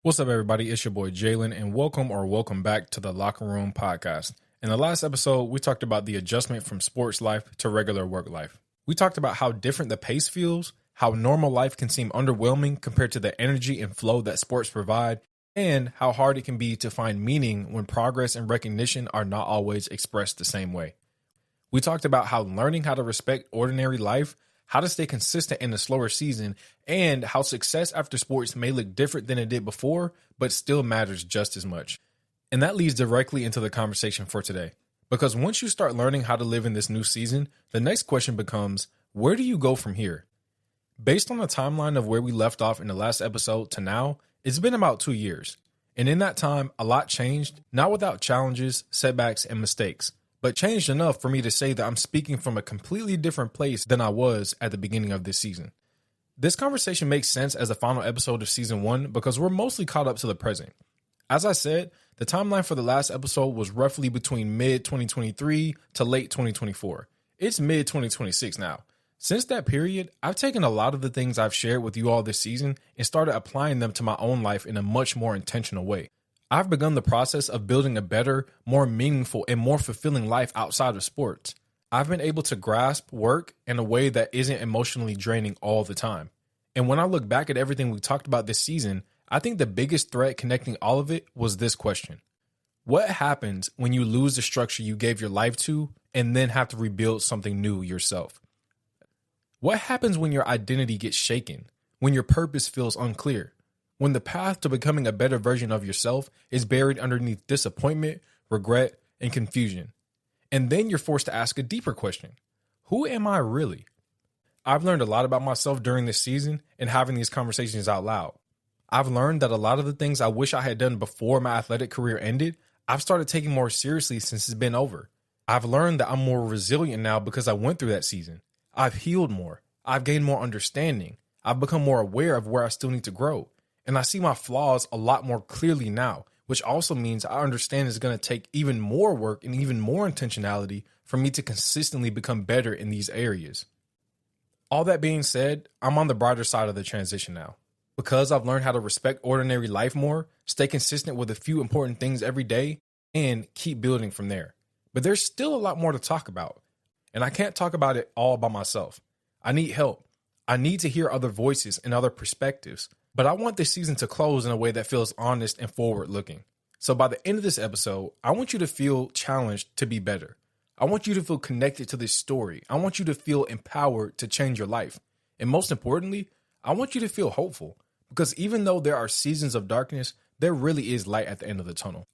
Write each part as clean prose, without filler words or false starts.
What's up, everybody? It's your boy Jalen, and welcome back to the Locker Room Podcast. In the last episode, we talked about the adjustment from sports life to regular work life. We talked about how different the pace feels, how normal life can seem underwhelming compared to the energy and flow that sports provide, and how hard it can be to find meaning when progress and recognition are not always expressed the same way. We talked about how learning how to respect ordinary life, how to stay consistent in a slower season, and how success after sports may look different than it did before, but still matters just as much. And that leads directly into the conversation for today. Because once you start learning how to live in this new season, the next question becomes, where do you go from here? Based on the timeline of where we left off in the last episode to now, it's been about 2 years. And in that time, a lot changed, not without challenges, setbacks, and mistakes, but changed enough for me to say that I'm speaking from a completely different place than I was at the beginning of this season. This conversation makes sense as the final episode of season 1 because we're mostly caught up to the present. As I said, the timeline for the last episode was roughly between mid-2023 to late 2024. It's mid-2026 now. Since that period, I've taken a lot of the things I've shared with you all this season and started applying them to my own life in a much more intentional way. I've begun the process of building a better, more meaningful, and more fulfilling life outside of sports. I've been able to grasp work in a way that isn't emotionally draining all the time. And when I look back at everything we talked about this season, I think the biggest thread connecting all of it was this question. What happens when you lose the structure you gave your life to and then have to rebuild something new yourself? What happens when your identity gets shaken, when your purpose feels unclear? When the path to becoming a better version of yourself is buried underneath disappointment, regret, and confusion. And then you're forced to ask a deeper question. Who am I really? I've learned a lot about myself during this season and having these conversations out loud. I've learned that a lot of the things I wish I had done before my athletic career ended, I've started taking more seriously since it's been over. I've learned that I'm more resilient now because I went through that season. I've healed more. I've gained more understanding. I've become more aware of where I still need to grow. And I see my flaws a lot more clearly now, which also means I understand it's going to take even more work and even more intentionality for me to consistently become better in these areas. All that being said, I'm on the brighter side of the transition now. Because I've learned how to respect ordinary life more, stay consistent with a few important things every day, and keep building from there. But there's still a lot more to talk about. And I can't talk about it all by myself. I need help. I need to hear other voices and other perspectives. But I want this season to close in a way that feels honest and forward-looking. So by the end of this episode, I want you to feel challenged to be better. I want you to feel connected to this story. I want you to feel empowered to change your life. And most importantly, I want you to feel hopeful. Because even though there are seasons of darkness, there really is light at the end of the tunnel.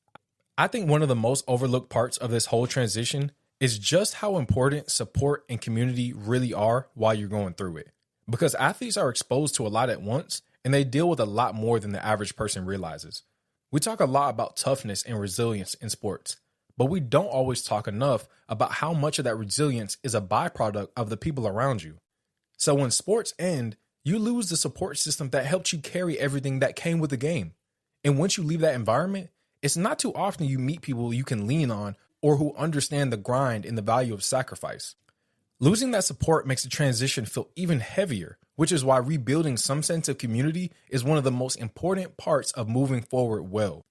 I think one of the most overlooked parts of this whole transition is just how important support and community really are while you're going through it. Because athletes are exposed to a lot at once, and they deal with a lot more than the average person realizes. We talk a lot about toughness and resilience in sports, but we don't always talk enough about how much of that resilience is a byproduct of the people around you. So when sports end, you lose the support system that helped you carry everything that came with the game. And once you leave that environment, it's not too often you meet people you can lean on or who understand the grind and the value of sacrifice. Losing that support makes the transition feel even heavier, which is why rebuilding some sense of community is one of the most important parts of moving forward well.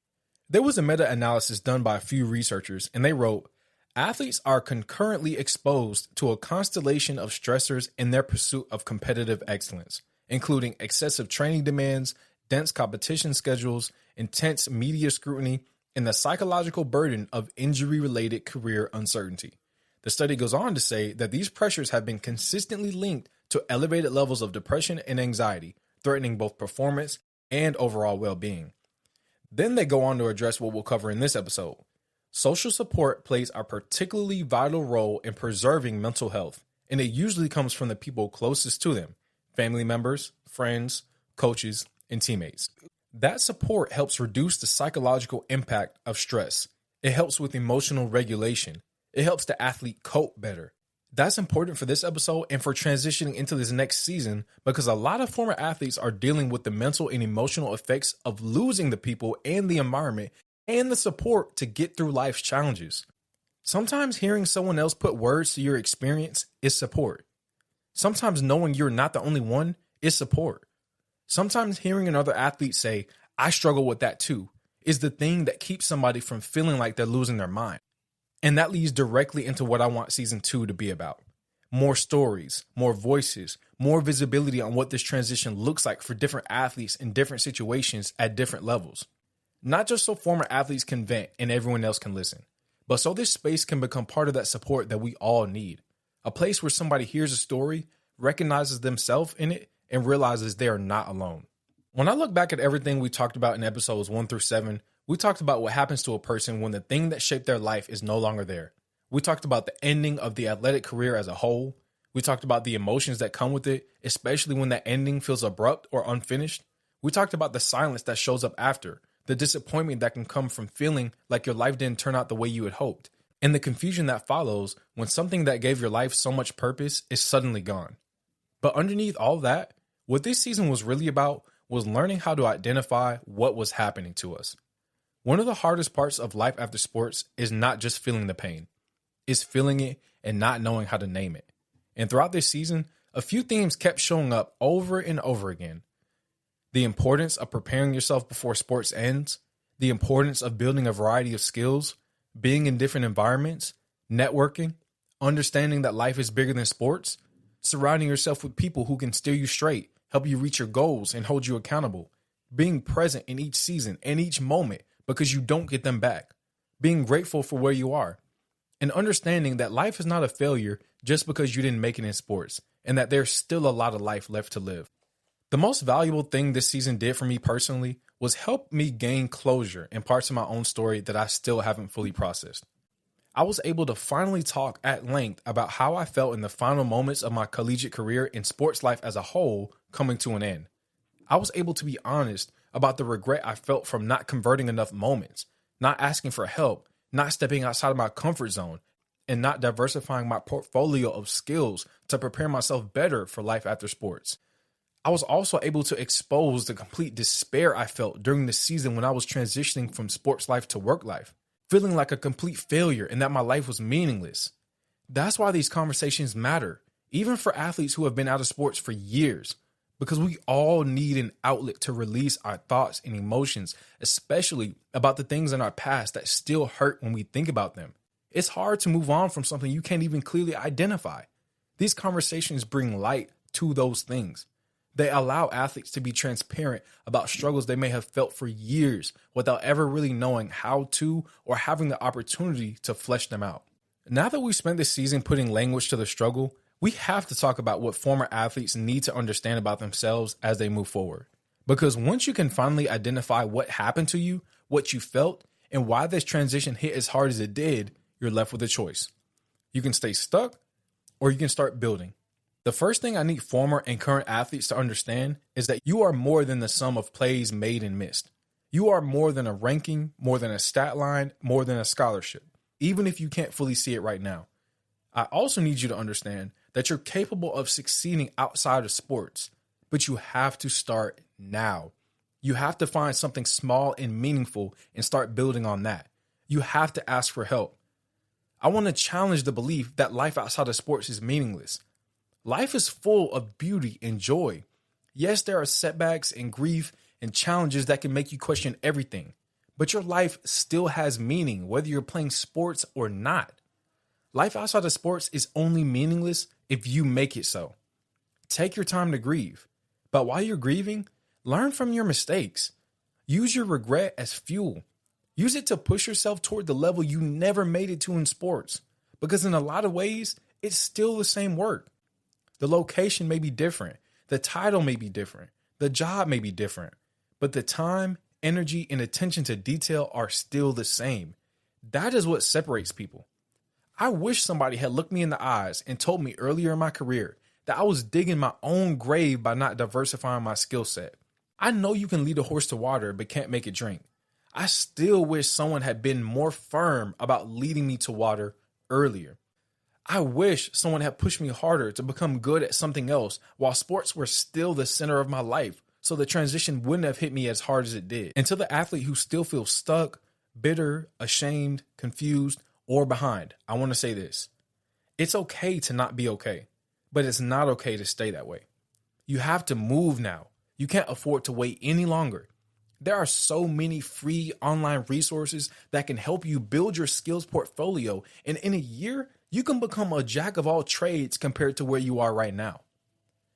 There was a meta-analysis done by a few researchers, and they wrote, athletes are concurrently exposed to a constellation of stressors in their pursuit of competitive excellence, including excessive training demands, dense competition schedules, intense media scrutiny, and the psychological burden of injury-related career uncertainty. The study goes on to say that these pressures have been consistently linked to elevated levels of depression and anxiety, threatening both performance and overall well-being. Then they go on to address what we'll cover in this episode. Social support plays a particularly vital role in preserving mental health, and it usually comes from the people closest to them, family members, friends, coaches, and teammates. That support helps reduce the psychological impact of stress. It helps with emotional regulation. It helps the athlete cope better. That's important for this episode and for transitioning into this next season because a lot of former athletes are dealing with the mental and emotional effects of losing the people and the environment and the support to get through life's challenges. Sometimes hearing someone else put words to your experience is support. Sometimes knowing you're not the only one is support. Sometimes hearing another athlete say, I struggle with that too. Is the thing that keeps somebody from feeling like they're losing their mind. And that leads directly into what I want season 2 to be about. More stories, more voices, more visibility on what this transition looks like for different athletes in different situations at different levels. Not just so former athletes can vent and everyone else can listen, but so this space can become part of that support that we all need. A place where somebody hears a story, recognizes themselves in it, and realizes they are not alone. When I look back at everything we talked about in episodes 1 through 7, we talked about what happens to a person when the thing that shaped their life is no longer there. We talked about the ending of the athletic career as a whole. We talked about the emotions that come with it, especially when that ending feels abrupt or unfinished. We talked about the silence that shows up after, the disappointment that can come from feeling like your life didn't turn out the way you had hoped, and the confusion that follows when something that gave your life so much purpose is suddenly gone. But underneath all that, what this season was really about was learning how to identify what was happening to us. One of the hardest parts of life after sports is not just feeling the pain. It's feeling it and not knowing how to name it. And throughout this season, a few themes kept showing up over and over again. The importance of preparing yourself before sports ends, the importance of building a variety of skills, being in different environments, networking, understanding that life is bigger than sports, surrounding yourself with people who can steer you straight, help you reach your goals, and hold you accountable, being present in each season and each moment because you don't get them back, being grateful for where you are, and understanding that life is not a failure just because you didn't make it in sports, and that there's still a lot of life left to live. The most valuable thing this season did for me personally was help me gain closure in parts of my own story that I still haven't fully processed. I was able to finally talk at length about how I felt in the final moments of my collegiate career and sports life as a whole coming to an end. I was able to be honest about the regret I felt from not converting enough moments, not asking for help, not stepping outside of my comfort zone, and not diversifying my portfolio of skills to prepare myself better for life after sports. I was also able to expose the complete despair I felt during the season when I was transitioning from sports life to work life, feeling like a complete failure and that my life was meaningless. That's why these conversations matter, even for athletes who have been out of sports for years, because we all need an outlet to release our thoughts and emotions, especially about the things in our past that still hurt when we think about them. It's hard to move on from something you can't even clearly identify. These conversations bring light to those things. They allow athletes to be transparent about struggles they may have felt for years without ever really knowing how to or having the opportunity to flesh them out. Now that we've spent this season putting language to the struggle, we have to talk about what former athletes need to understand about themselves as they move forward. Because once you can finally identify what happened to you, what you felt, and why this transition hit as hard as it did, you're left with a choice. You can stay stuck or you can start building. The first thing I need former and current athletes to understand is that you are more than the sum of plays made and missed. You are more than a ranking, more than a stat line, more than a scholarship, even if you can't fully see it right now. I also need you to understand that you're capable of succeeding outside of sports, but you have to start now. You have to find something small and meaningful and start building on that. You have to ask for help. I want to challenge the belief that life outside of sports is meaningless. Life is full of beauty and joy. Yes, there are setbacks and grief and challenges that can make you question everything, but your life still has meaning whether you're playing sports or not. Life outside of sports is only meaningless if you make it so. Take your time to grieve, but while you're grieving, learn from your mistakes. Use your regret as fuel. Use it to push yourself toward the level you never made it to in sports, because in a lot of ways, it's still the same work. The location may be different, the title may be different, the job may be different, but the time, energy, and attention to detail are still the same. That is what separates people. I wish somebody had looked me in the eyes and told me earlier in my career that I was digging my own grave by not diversifying my skill set. I know you can lead a horse to water but can't make it drink. I still wish someone had been more firm about leading me to water earlier. I wish someone had pushed me harder to become good at something else while sports were still the center of my life, so the transition wouldn't have hit me as hard as it did. And to the athlete who still feels stuck, bitter, ashamed, confused, or behind, I want to say this. It's okay to not be okay, but it's not okay to stay that way. You have to move now. You can't afford to wait any longer. There are so many free online resources that can help you build your skills portfolio, and in a year, you can become a jack of all trades compared to where you are right now.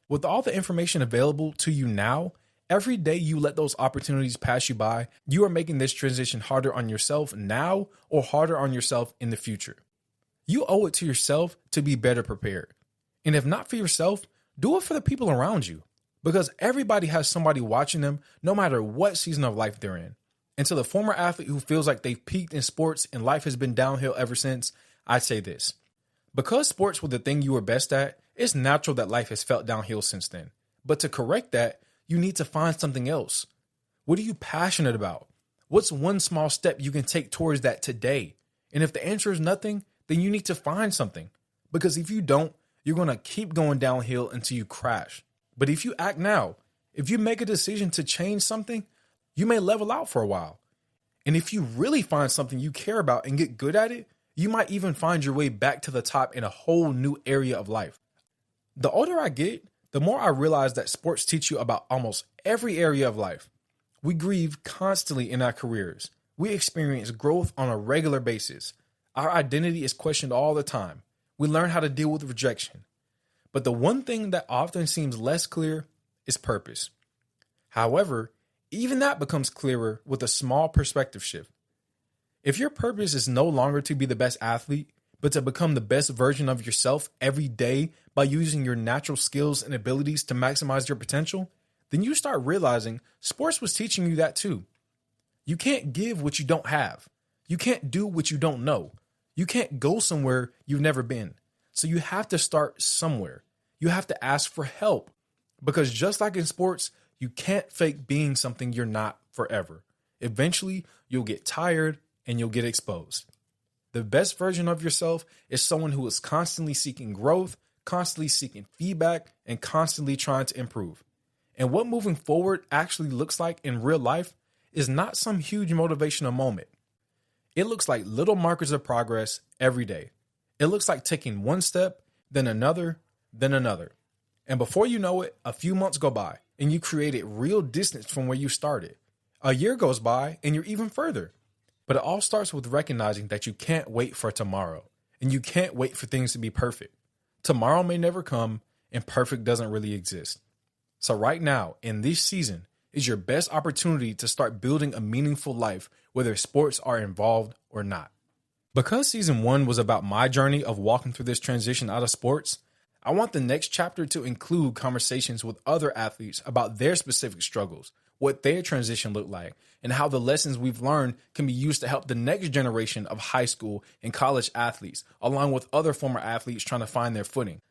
With all the information available to you now, every day you let those opportunities pass you by, you are making this transition harder on yourself now or harder on yourself in the future. You owe it to yourself to be better prepared. And if not for yourself, do it for the people around you. Because everybody has somebody watching them no matter what season of life they're in. And to the former athlete who feels like they've peaked in sports and life has been downhill ever since, I'd say this. Because sports were the thing you were best at, it's natural that life has felt downhill since then. But to correct that, you need to find something else. What are you passionate about? What's one small step you can take towards that today? And if the answer is nothing, then you need to find something. Because if you don't, you're going to keep going downhill until you crash. But if you act now, if you make a decision to change something, you may level out for a while. And if you really find something you care about and get good at it, you might even find your way back to the top in a whole new area of life. The older I get, the more I realize that sports teach you about almost every area of life. We grieve constantly in our careers. We experience growth on a regular basis. Our identity is questioned all the time. We learn how to deal with rejection. But the one thing that often seems less clear is purpose. However, even that becomes clearer with a small perspective shift. If your purpose is no longer to be the best athlete, but to become the best version of yourself every day by using your natural skills and abilities to maximize your potential, then you start realizing sports was teaching you that too. You can't give what you don't have. You can't do what you don't know. You can't go somewhere you've never been. So you have to start somewhere. You have to ask for help. Because just like in sports, you can't fake being something you're not forever. Eventually, you'll get tired and you'll get exposed. The best version of yourself is someone who is constantly seeking growth, constantly seeking feedback, and constantly trying to improve. And what moving forward actually looks like in real life is not some huge motivational moment. It looks like little markers of progress every day. It looks like taking one step, then another, then another. And before you know it, a few months go by and you created real distance from where you started. A year goes by and you're even further. But it all starts with recognizing that you can't wait for tomorrow and you can't wait for things to be perfect. Tomorrow may never come and perfect doesn't really exist. So right now, in this season, is your best opportunity to start building a meaningful life, whether sports are involved or not. Because season 1 was about my journey of walking through this transition out of sports, I want the next chapter to include conversations with other athletes about their specific struggles, what their transition looked like, and how the lessons we've learned can be used to help the next generation of high school and college athletes, along with other former athletes trying to find their footing.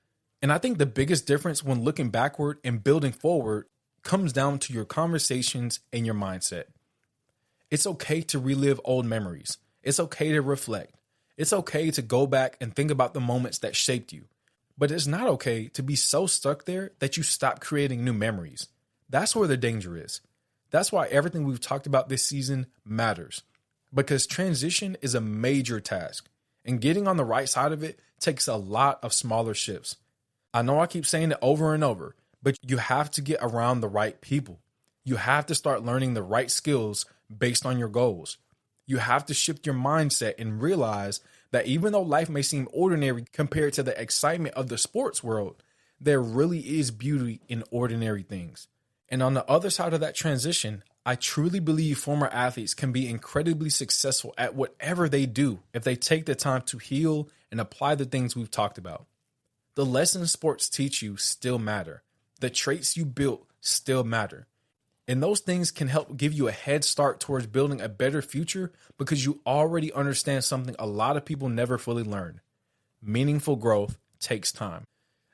And I think the biggest difference when looking backward and building forward comes down to your conversations and your mindset. It's okay to relive old memories. It's okay to reflect. It's okay to go back and think about the moments that shaped you. But it's not okay to be so stuck there that you stop creating new memories. That's where the danger is. That's why everything we've talked about this season matters. Because transition is a major task. And getting on the right side of it takes a lot of smaller shifts. I know I keep saying it over and over, but you have to get around the right people. You have to start learning the right skills based on your goals. You have to shift your mindset and realize that even though life may seem ordinary compared to the excitement of the sports world, there really is beauty in ordinary things. And on the other side of that transition, I truly believe former athletes can be incredibly successful at whatever they do if they take the time to heal and apply the things we've talked about. The lessons sports teach you still matter. The traits you built still matter. And those things can help give you a head start towards building a better future because you already understand something a lot of people never fully learn. Meaningful growth takes time.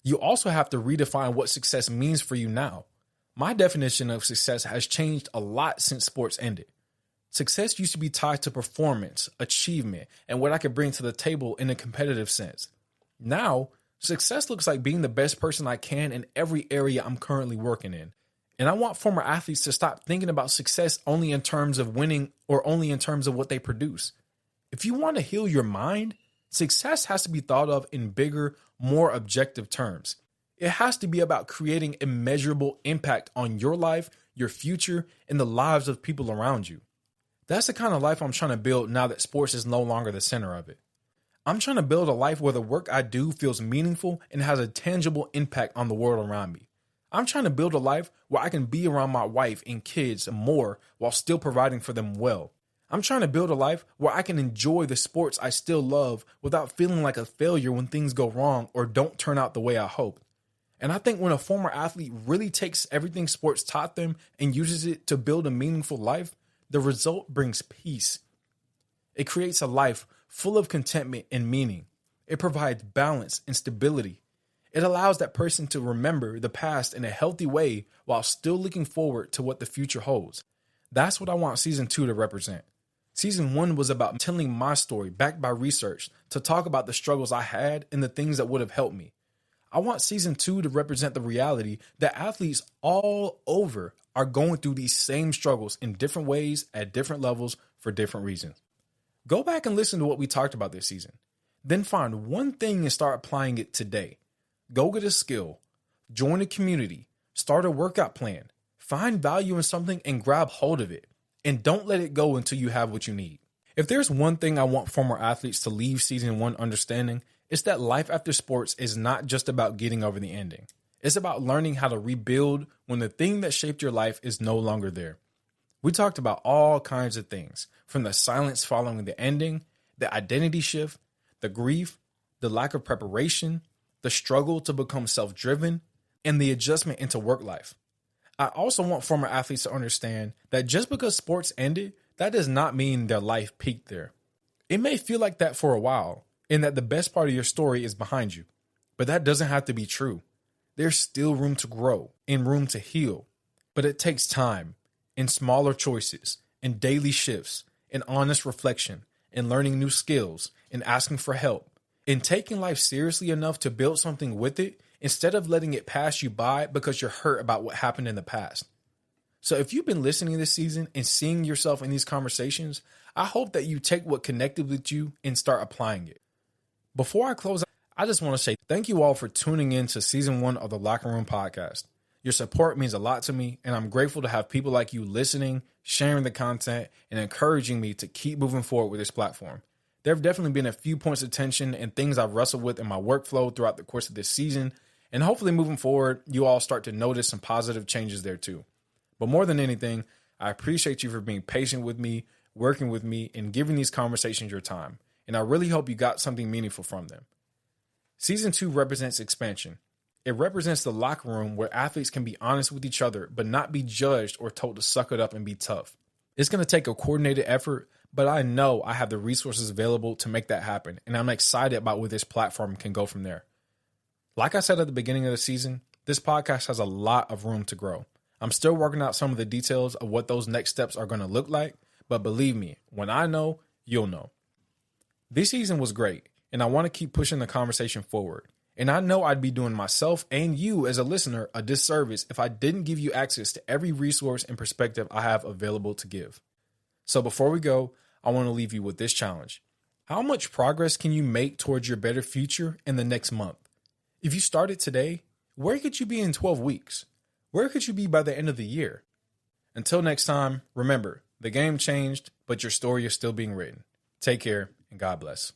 You also have to redefine what success means for you now. My definition of success has changed a lot since sports ended. Success used to be tied to performance, achievement, and what I could bring to the table in a competitive sense. Now, success looks like being the best person I can in every area I'm currently working in. And I want former athletes to stop thinking about success only in terms of winning or only in terms of what they produce. If you want to heal your mind, success has to be thought of in bigger, more objective terms. It has to be about creating a measurable impact on your life, your future, and the lives of people around you. That's the kind of life I'm trying to build now that sports is no longer the center of it. I'm trying to build a life where the work I do feels meaningful and has a tangible impact on the world around me. I'm trying to build a life where I can be around my wife and kids more while still providing for them well. I'm trying to build a life where I can enjoy the sports I still love without feeling like a failure when things go wrong or don't turn out the way I hoped. And I think when a former athlete really takes everything sports taught them and uses it to build a meaningful life, the result brings peace. It creates a life full of contentment and meaning. It provides balance and stability. It allows that person to remember the past in a healthy way while still looking forward to what the future holds. That's what I want season 2 to represent. Season 1 was about telling my story backed by research to talk about the struggles I had and the things that would have helped me. I want season 2 to represent the reality that athletes all over are going through these same struggles in different ways at different levels for different reasons. Go back and listen to what we talked about this season. Then find one thing and start applying it today. Go get a skill, join a community, start a workout plan, find value in something and grab hold of it. And don't let it go until you have what you need. If there's one thing I want former athletes to leave season 1 understanding, it's that life after sports is not just about getting over the ending. It's about learning how to rebuild when the thing that shaped your life is no longer there. We talked about all kinds of things, from the silence following the ending, the identity shift, the grief, the lack of preparation, the struggle to become self-driven, and the adjustment into work life. I also want former athletes to understand that just because sports ended, that does not mean their life peaked there. It may feel like that for a while, and that the best part of your story is behind you, but that doesn't have to be true. There's still room to grow and room to heal, but it takes time and smaller choices and daily shifts and honest reflection and learning new skills and asking for help and taking life seriously enough to build something with it instead of letting it pass you by because you're hurt about what happened in the past. So if you've been listening this season and seeing yourself in these conversations, I hope that you take what connected with you and start applying it. Before I close, I just want to say thank you all for tuning in to season 1 of the Locker Room Podcast. Your support means a lot to me, and I'm grateful to have people like you listening, sharing the content, and encouraging me to keep moving forward with this platform. There have definitely been a few points of tension and things I've wrestled with in my workflow throughout the course of this season, and hopefully moving forward, you all start to notice some positive changes there too. But more than anything, I appreciate you for being patient with me, working with me, and giving these conversations your time, and I really hope you got something meaningful from them. Season 2 represents expansion. It represents the locker room where athletes can be honest with each other, but not be judged or told to suck it up and be tough. It's going to take a coordinated effort, but I know I have the resources available to make that happen, and I'm excited about where this platform can go from there. Like I said at the beginning of the season, this podcast has a lot of room to grow. I'm still working out some of the details of what those next steps are going to look like, but believe me, when I know, you'll know. This season was great, and I want to keep pushing the conversation forward. And I know I'd be doing myself and you as a listener a disservice if I didn't give you access to every resource and perspective I have available to give. So before we go, I want to leave you with this challenge. How much progress can you make towards your better future in the next month? If you started today, where could you be in 12 weeks? Where could you be by the end of the year? Until next time, remember, the game changed, but your story is still being written. Take care and God bless.